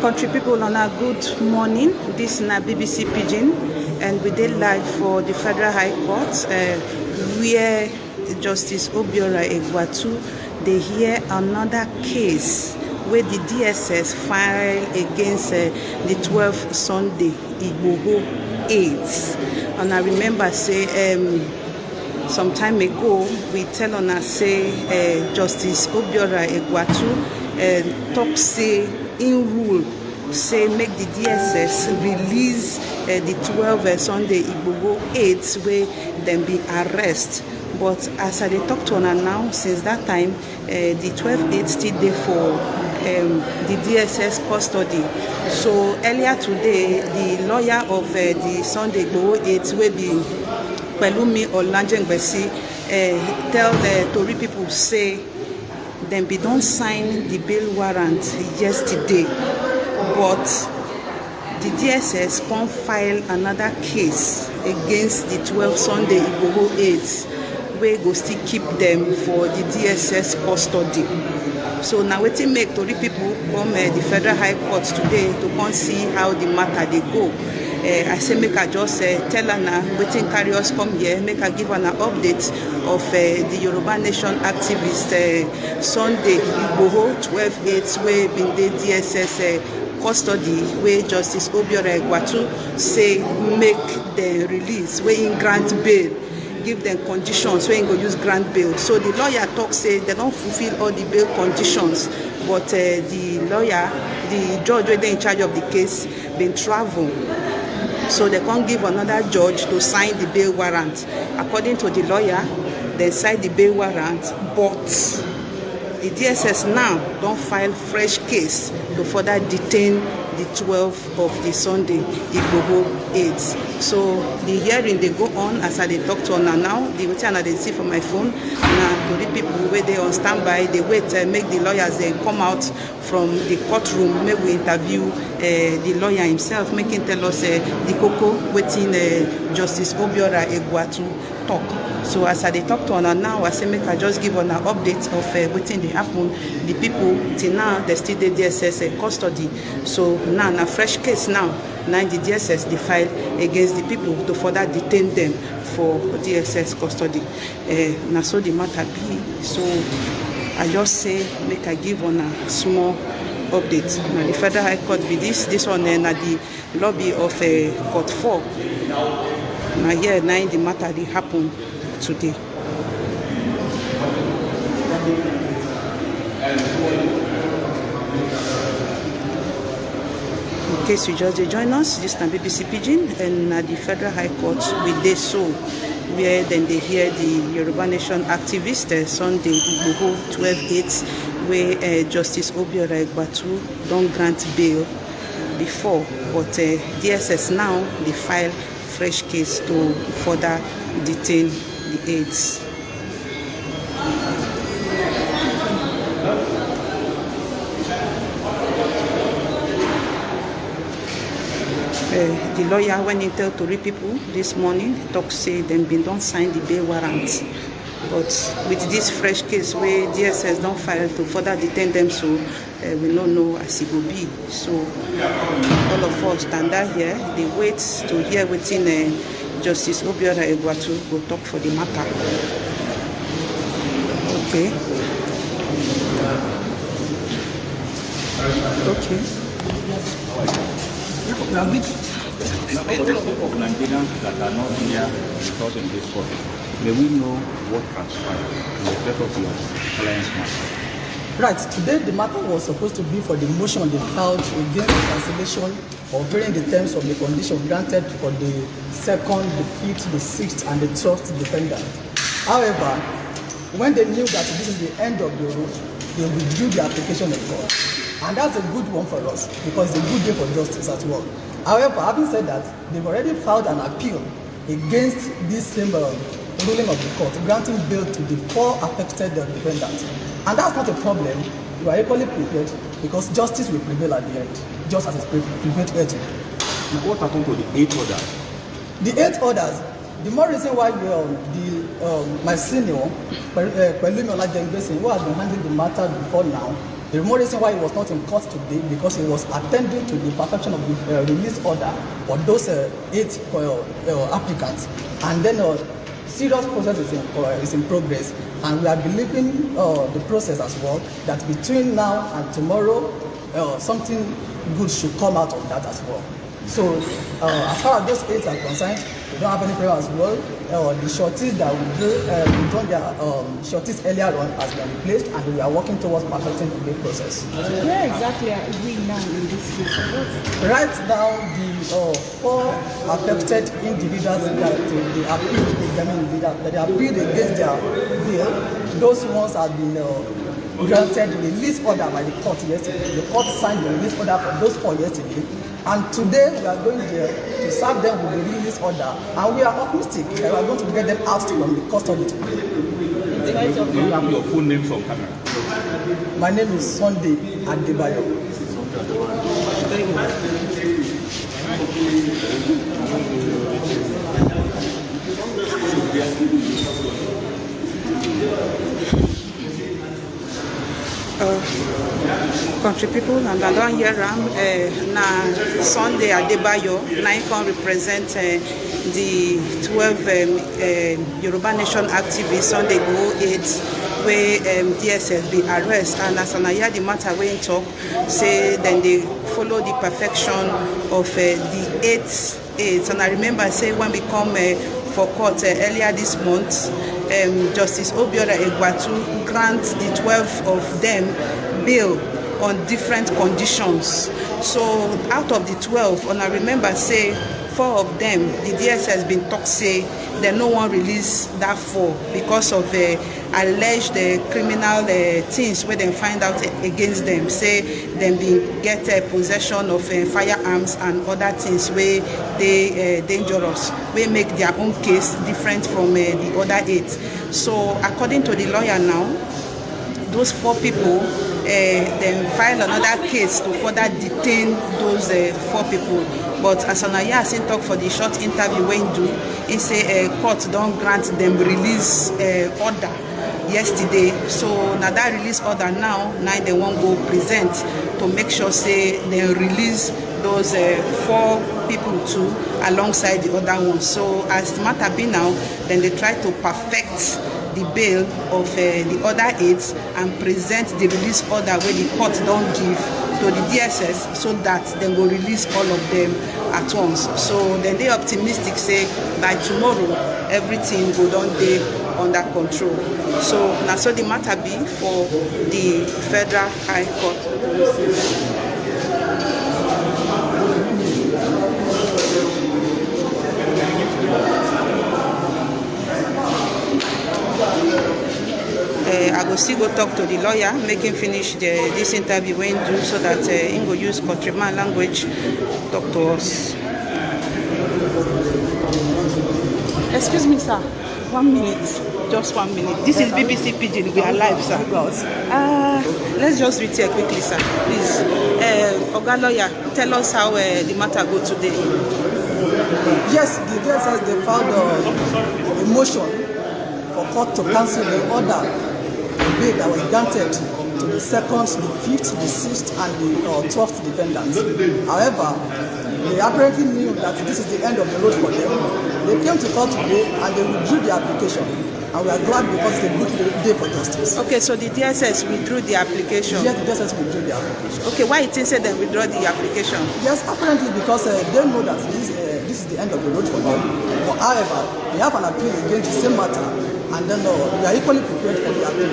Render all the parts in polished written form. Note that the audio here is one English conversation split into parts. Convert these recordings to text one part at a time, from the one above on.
Country people, on a good morning. This is BBC Pidgin, and we did live for the Federal High Court, where Justice Obiora Egwatu they hear another case where the DSS filed against the 12th Sunday Igboho 8. And I remember say some time ago we tell on us say Justice Obiora Egwatu talk say in rule say make the DSS release the 12th Sunday Igboho 8 where them be arrest. But as I talk to her now, since that time, the 12-8 still there for the DSS custody. So earlier today, the lawyer of the Sunday Igboho 8 will be Pelumi Olanjengbesi tell the Tory people say them be don't sign the bail warrant yesterday, but the DSS can't file another case against the 12th Sunday Igboho 8. We go still keep them for the DSS custody. So now we make Tory people come the Federal High Court today to come see how the matter they go. I say make I just tell her now waiting carry us come here, make I give her an update of the Yoruba Nation activist Sunday Igboho 12-8 where been the DSS custody where Justice Obiora Egwatu say make the release where in grant bail. Give them conditions where you go use grant bail. So the lawyer talk say they don't fulfill all the bail conditions, but the lawyer, the judge where they in charge of the case, been travel. So they can't give another judge to sign the bail warrant. According to the lawyer, they sign the bail warrant, but the DSS now don't file fresh case to further detain the 12th of the Sunday Igboho 8. So the hearing they go on as I talk to her now. The waiting they see from my phone. Now the people where they on standby, they wait make the lawyers they come out from the courtroom. Maybe we interview the lawyer himself, making tell us the cocoa waiting Justice Obiora Egwatu talk. So as I talk to her now, I say make I just give her an update of waiting they happen. The people till now they still the DSS custody. So now a fresh case now the DSS they file against the people to further detain them for DSS custody. Now so the matter be. So I just say make I give on a small update. Now the Federal High Court be this one at the lobby of Court 4. Now here now the matter they happen today. In case you just join us, this is BBC Pidgin, and at the Federal High Court with this so where then they hear the Yoruba Nation activist Sunday Igboho 12-8 where Justice Obiora Egwatu don't grant bail before, but DSS now they file fresh case to further detain the aides. The lawyer went in tell Tory people this morning, talk say them been don't sign the bail warrant. But with this fresh case where DSS don't file to further detain them, so we don't know as it will be. So all of us stand out here, they wait to hear within Justice Obiora Egwatu will talk for the matter. Okay. Now, for the sake of Nigerians that are not here because in this court, may we know what transpired in respect of your client's matter? Right, today the matter was supposed to be for the motion they filed against the cancellation or varying the terms of the condition granted for the 2nd, the 5th, the 6th, and the 12th defendant. However, when they knew that this is the end of the road, they withdrew the application in court. And that's a good one for us because it's a good day for justice as well. However, having said that, they've already filed an appeal against this same ruling of the court, granting bail to the 4 affected defendants. And that's not a problem. We are equally prepared because justice will prevail at the end, just as it's prevailed here today. What happened to the 8 others? The 8 others, the more reason why my senior, Pelumi Olanjengbesi, who has been handling the matter before now, The more reason why he was not in court today because he was attending to the perfection of the release order for those 8 applicants, and then serious process is in progress, and we are believing the process as well that between now and tomorrow something good should come out of that as well. So as far as those 8 are concerned, we don't have any problem as well. The shorties that we done their shorties earlier on has been replaced, and we are working towards perfecting the process. Where exactly are we now in this case? Right now, the 4 affected individuals that they appealed against their bill, those ones have been granted the release order by the court yesterday. The court signed the release order for those 4 yesterday. And today we are going there to serve them with the release order, and we are optimistic that we are going to get them out from the custody today. Do you have your full name from camera? My name is Sunday Adebayo. Country people, and I don't hear na Sunday Adebayo, now can represent the 12 Yoruba Nation activists Sunday Go 8 where DSS be arrest, and as I hear the matter wey in talk say then they follow the perfection of the 8. And I remember say when we come for court earlier this month, Justice Obiora Egwatu grant the 12 of them bail on different conditions. So out of the 12, and I remember say 4 of them, the DSS been talk say they no one release that 4 because of alleged criminal things where they find out against them. Say them been get possession of firearms and other things where they dangerous, where make their own case different from the other 8. So according to the lawyer now, those 4 people then file another case to further detain those 4 people. But as Anaya has talk for the short interview when do, he say court don't grant them release order yesterday. So now that release order now they won't go present to make sure say they release those 4 people too alongside the other ones. So as the matter be now, then they try to perfect the bail of the other 8 and present the release order where the court don't give to the DSS so that they will release all of them at once. So then they optimistic say by tomorrow everything will don dey under control. So now so the matter be for the Federal High Court. I go still go talk to the lawyer, make him finish this interview when do so that he go use countryman language talk to us. Excuse me, sir. 1 minute, just 1 minute. This is BBC Pidgin. We are live, sir. Let's just read here quickly, sir. Please, Oga lawyer, tell us how the matter go today. Yes, the DSS they filed a motion for court to cancel the order bail that was granted to the 2nd, the 5th, the 6th, and the 12th defendants. However, they apparently knew that this is the end of the road for them. They came to court today and they withdrew the application. And we are glad because it's a good day for justice. Okay, so the DSS withdrew the application. Yes, the DSS withdrew the application. Okay, why it said they withdraw the application? Yes, apparently because they know that this is the end of the road for them. But however, they have an appeal against the same matter, and then we are equally prepared for the appeal.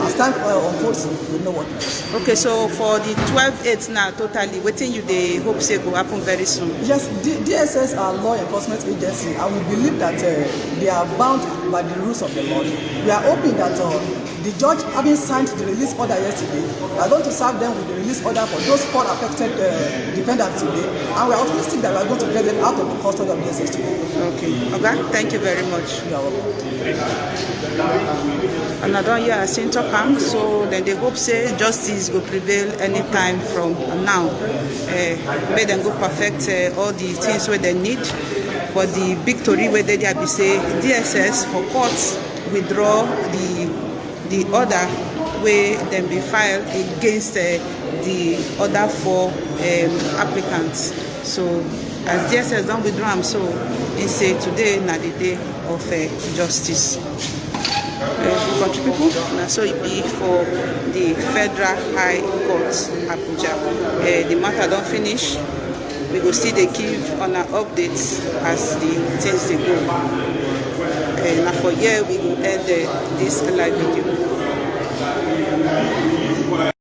As time unfolds, we know what next. Okay, so for the 12/8 now, totally, waiting you they hope say will happen very soon. Yes, DSS are law enforcement agency, and we believe that they are bound by the rules of the law. We are hoping that the judge, having signed the release order yesterday, we are going to serve them with the release order for those 4 affected defendants today, and we are optimistic that we are going to get them out of the custody of DSS today. Okay, okay, thank you very much. You are welcome. Another year has seen talk am, so then they hope say justice will prevail anytime from now. Make them go perfect all the things where they need. But the victory where they be say DSS for courts withdraw the order wey dem be filed against the other 4 applicants. So as DSS don withdraw am, so e say today na the day of justice. Country people, na so e be for the Federal High Court Abuja. The matter don finish. We go still dey give una updates as the things dey go. Na for here we go end this live video.